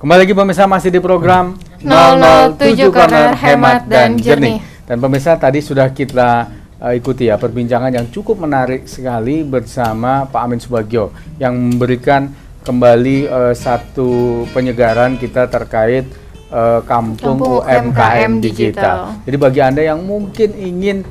Kembali lagi pemirsa, masih di program 007 Corner Hemat dan Jernih. Dan pemirsa, tadi sudah kita ikuti ya perbincangan yang cukup menarik sekali bersama Pak Amin Subagio yang memberikan kembali satu penyegaran kita terkait kampung UMKM digital. Jadi bagi Anda yang mungkin ingin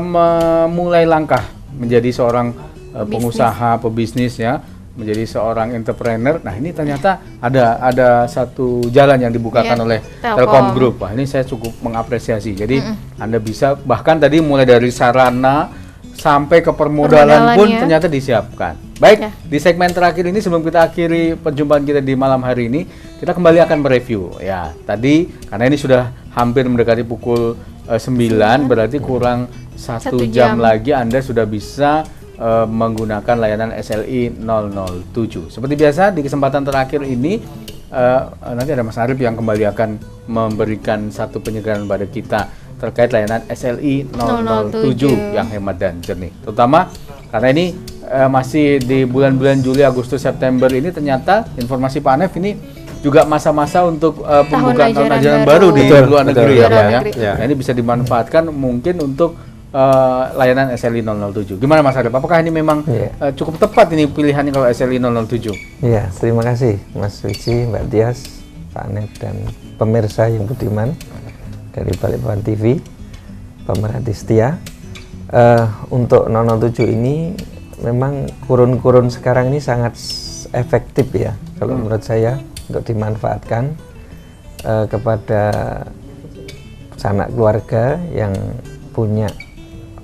memulai langkah menjadi seorang pengusaha, pebisnis ya, menjadi seorang entrepreneur. Nah, ini ternyata ada satu jalan yang dibukakan oleh Telkom Group. Wah, ini saya cukup mengapresiasi. Jadi Anda bisa bahkan tadi mulai dari sarana sampai ke permodalan pun ternyata disiapkan. Baik, di segmen terakhir ini sebelum kita akhiri perjumpaan kita di malam hari ini, kita kembali akan mereview ya. Tadi karena ini sudah hampir mendekati pukul 9, berarti kurang 1 jam lagi Anda sudah bisa menggunakan layanan SLI 007. Seperti biasa di kesempatan terakhir ini nanti ada Mas Arif yang kembali akan memberikan satu penyegaran pada kita terkait layanan SLI 007 yang hemat dan jernih. Terutama karena ini masih di bulan-bulan Juli, Agustus, September ini ternyata informasi Pak Anef ini juga masa-masa untuk pembukaan tahun ajaran baru di luar negeri ya Pak ya. Nah, ini bisa dimanfaatkan mungkin untuk layanan SLI 007. Gimana Mas Arif? Apakah ini memang cukup tepat ini pilihannya kalau SLI 007? Iya, terima kasih Mas Wici, Mbak Dias, Pak Anef dan pemirsa yang budiman dari Balikpapan TV, pemerhati setia. Untuk 007 ini memang kurun-kurun sekarang ini sangat efektif ya, kalau menurut saya untuk dimanfaatkan kepada sanak keluarga yang punya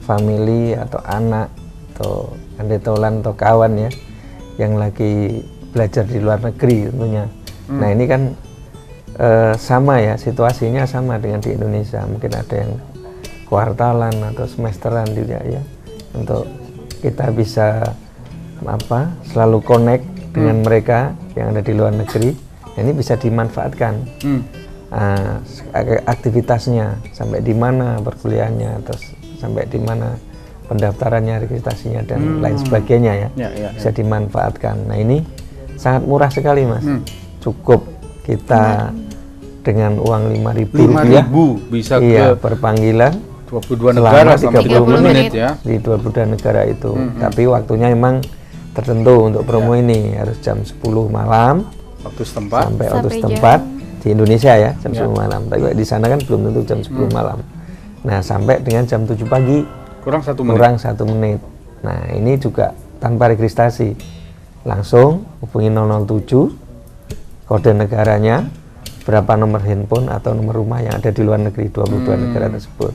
family atau anak atau andetolan atau kawan ya yang lagi belajar di luar negeri tentunya. Nah ini kan sama ya, situasinya sama dengan di Indonesia. Mungkin ada yang kuartalan atau semesteran juga ya, untuk kita bisa selalu connect dengan mereka yang ada di luar negeri. Nah, ini bisa dimanfaatkan aktivitasnya, sampai di mana perkuliahannya, terus sampai di mana pendaftarannya, registrasinya dan lain sebagainya ya, bisa dimanfaatkan. Nah ini sangat murah sekali Mas, cukup kita dengan uang 5.000 rupiah bisa per panggilan 22 negara selama 30 menit ya, di 22 negara itu. Tapi waktunya memang tertentu untuk promo ini, harus jam 10 malam waktu setempat sampai waktu setempat di Indonesia ya, jam 10 malam. Tapi di sana kan belum tentu jam 10 malam. Nah, sampai dengan jam 7 pagi kurang 1 menit. Kurang 1 menit. Nah, ini juga tanpa registrasi. Langsung hubungi 007, kode negaranya, berapa nomor handphone atau nomor rumah yang ada di luar negeri, 22 negara tersebut.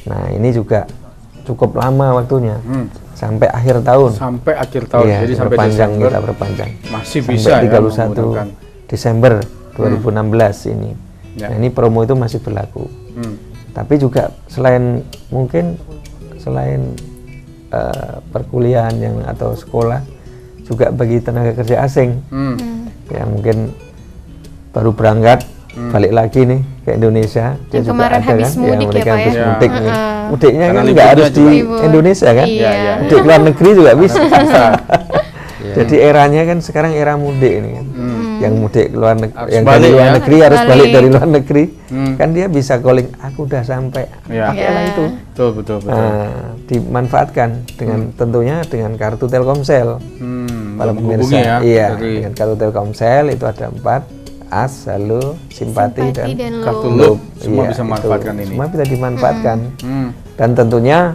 Nah, ini juga cukup lama waktunya. Sampai akhir tahun. Sampai akhir tahun. Iya, jadi sampai Desember, kita perpanjang. Masih sampai bisa 31 ya, Desember 2016 ini. Nah, ini promo itu masih berlaku. Tapi juga selain perkuliahan yang atau sekolah, juga bagi tenaga kerja asing yang mungkin baru berangkat balik lagi nih ke Indonesia, dia juga ada kan yang mereka habis mudik nih. Mudiknya kan nggak harus di Indonesia kan, mudik luar negeri juga bisa. Jadi eranya kan sekarang era mudik ini kan. Yang mudik luar negeri, yang dari luar negeri harus balik dari luar negeri, kan dia bisa calling, aku udah sampai, pakailah itu. Betul. Dimanfaatkan dengan tentunya dengan kartu Telkomsel. Kalau pemirsa, dengan kartu Telkomsel itu ada 4, AS, Halo, Simpati dan kartu Loop. Semua bisa memanfaatkan ini. Semua bisa dimanfaatkan. Dan tentunya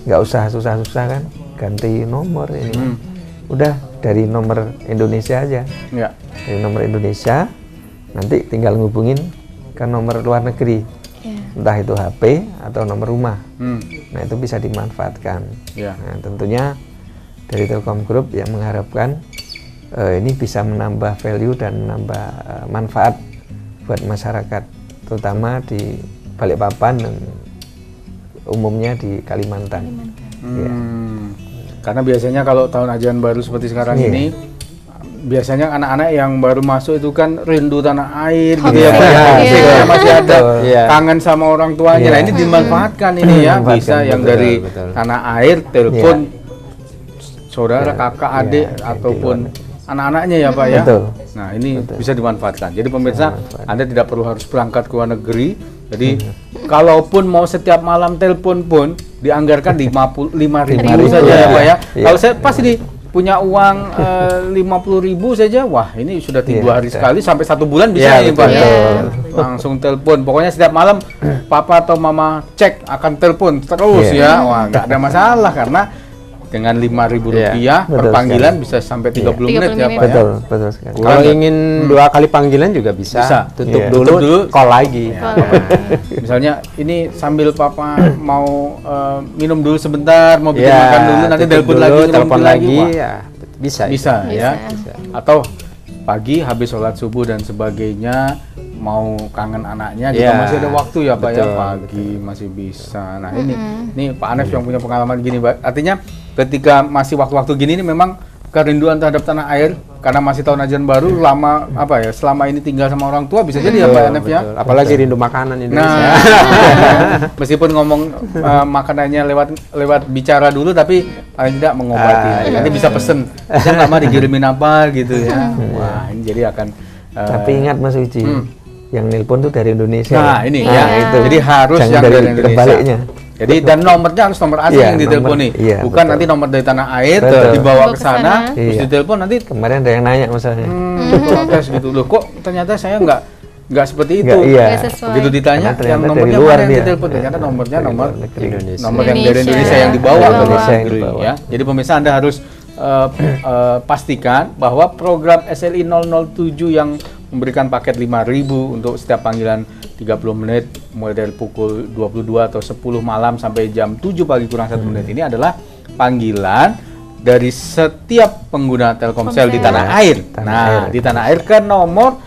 nggak usah susah-susah kan, ganti nomor ini. Udah dari nomor Indonesia aja. Dari nomor Indonesia nanti tinggal ngubungin ke nomor luar negeri, entah itu HP atau nomor rumah. Nah itu bisa dimanfaatkan. Nah tentunya dari Telkom Group yang mengharapkan ini bisa menambah value dan menambah manfaat buat masyarakat, terutama di Balikpapan dan umumnya di Kalimantan. Karena biasanya kalau tahun ajaran baru seperti sekarang ini, biasanya anak-anak yang baru masuk itu kan rindu tanah air gitu ya Pak. Masih ada kangen sama orang tuanya. Nah ini dimanfaatkan ini ya, bisa yang dari tanah air telepon saudara, kakak, adik ataupun anak-anaknya ya Pak ya. Nah, ini bisa dimanfaatkan. Jadi pemirsa, Anda tidak perlu harus berangkat ke luar negeri. Jadi kalaupun mau setiap malam telepon pun dianggarkan 5.000 saja ya Pak ya. Kalau saya pasti punya uang 50.000 saja, wah ini sudah 3 hari sekali sampai 1 bulan bisa ya, Pak. Langsung telepon. Pokoknya setiap malam papa atau mama cek akan telepon terus ya. Wah nggak ada masalah karena dengan Rp5.000 per panggilan bisa sampai 30 menit ya Pak ya. Betul sekali. Kalau ingin 2 kali panggilan juga bisa. Tutup dulu, call lagi. Misalnya ini sambil papa mau minum dulu sebentar, mau bikin makan dulu, nanti telepon lagi, ya bisa. Bisa ya. Atau pagi habis sholat subuh dan sebagainya mau kangen anaknya juga masih ada waktu ya Pak ya, pagi masih bisa. Nah ini Pak Anef yang punya pengalaman gini Pak. Artinya ketika masih waktu-waktu gini ini memang kerinduan terhadap tanah air karena masih tahun ajaran baru lama selama ini tinggal sama orang tua bisa jadi ya Pak Anef ya. Apalagi rindu makanan Indonesia. Nah, meskipun ngomong makanannya lewat bicara dulu tapi paling tidak mengobati. Nanti bisa pesen lama dikirimin apa gitu ya. Wah, ini jadi akan tapi ingat Mas Uci, yang nelpon tuh dari Indonesia. Nah, ini ya. Jadi harus yang dari Indonesia. Kebaliknya. Jadi dan nomornya harus nomor asing yang diteleponi. Bukan nanti nomor dari tanah air dibawa ke sana terus ditelepon nanti. Kemarin ada yang nanya masalahnya. Protes gitu loh. Kok ternyata saya nggak seperti itu. Begitu ditanya yang nomornya mana yang ditelepon, ternyata nomornya nomor yang dari Indonesia yang dibawa ke luar negeri ya. Jadi pemirsa Anda harus pastikan bahwa program SLI 007 yang memberikan paket 5.000 untuk setiap panggilan 30 menit mulai dari pukul 22 atau 10 malam sampai jam 7 pagi kurang 1 menit ini adalah panggilan dari setiap pengguna Telkomsel di tanah air. Di tanah air ke nomor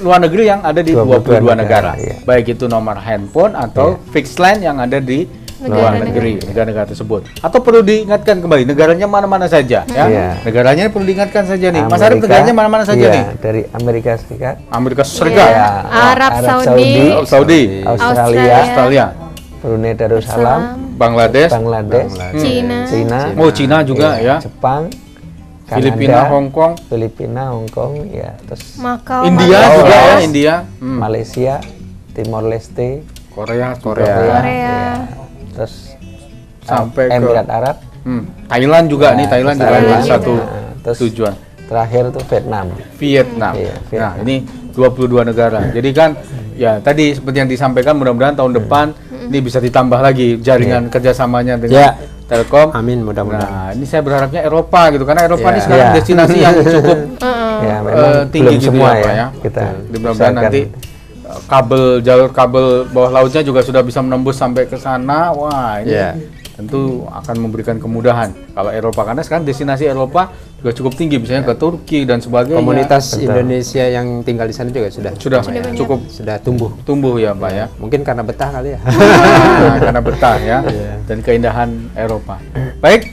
luar negeri yang ada di 22 negara. Baik itu nomor handphone atau fixed line yang ada di luar negeri, negara-negara tersebut. Atau perlu diingatkan kembali, negaranya mana-mana saja ya. Negaranya perlu diingatkan saja nih. Mas Arif negaranya mana-mana saja nih? Dari Amerika Serikat. Amerika Serikat. Arab Saudi. Australia. Brunei Darussalam. Bangladesh. Cina. Oh, Cina juga ya. Jepang. Filipina, Hong Kong ya. Terus Macau. India juga ya, India. Malaysia, Timor Leste, Korea. Terus sampai ke Emirat Arab, Thailand juga nih, Thailand juga ada satu tujuan. Terakhir tuh Vietnam. Nah, ini 22 negara. Jadi kan ya tadi seperti yang disampaikan mudah-mudahan tahun depan ini bisa ditambah lagi jaringan kerjasamanya dengan Telkom. Amin, mudah-mudahan. Nah, ini saya berharapnya Eropa gitu karena Eropa ini sekarang destinasi yang cukup tinggi gitu semua ya. Kita mudah-mudahan nanti jalur kabel bawah lautnya juga sudah bisa menembus sampai ke sana. Wah, ini tentu akan memberikan kemudahan kalau Eropa karena sekarang destinasi Eropa juga cukup tinggi misalnya ke Turki dan sebagainya. Komunitas Indonesia yang tinggal di sana juga sudah cukup tumbuh ya Pak ya. Mungkin karena betah kali ya. Karena betah ya dan keindahan Eropa. Baik,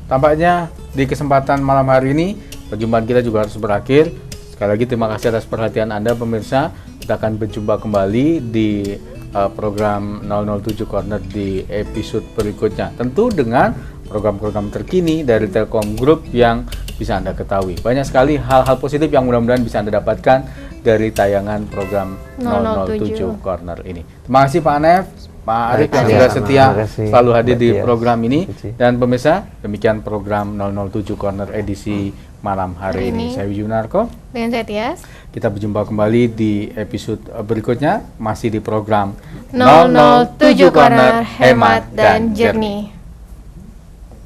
tampaknya di kesempatan malam hari ini perjumpaan kita juga harus berakhir. Sekali lagi terima kasih atas perhatian Anda pemirsa. Kita akan berjumpa kembali di program 007 Corner di episode berikutnya. Tentu dengan program-program terkini dari Telkom Group yang bisa Anda ketahui. Banyak sekali hal-hal positif yang mudah-mudahan bisa Anda dapatkan dari tayangan program 007 Corner ini. Terima kasih Pak Anef, Pak Arif yang sudah setia selalu hadir di program ini. Dan pemirsa, demikian program 007 Corner edisi malam hari ini. Saya Wijunarko dengan saya Tias. Kita berjumpa kembali di episode berikutnya masih di program 007 Corner Hemat dan Jernih.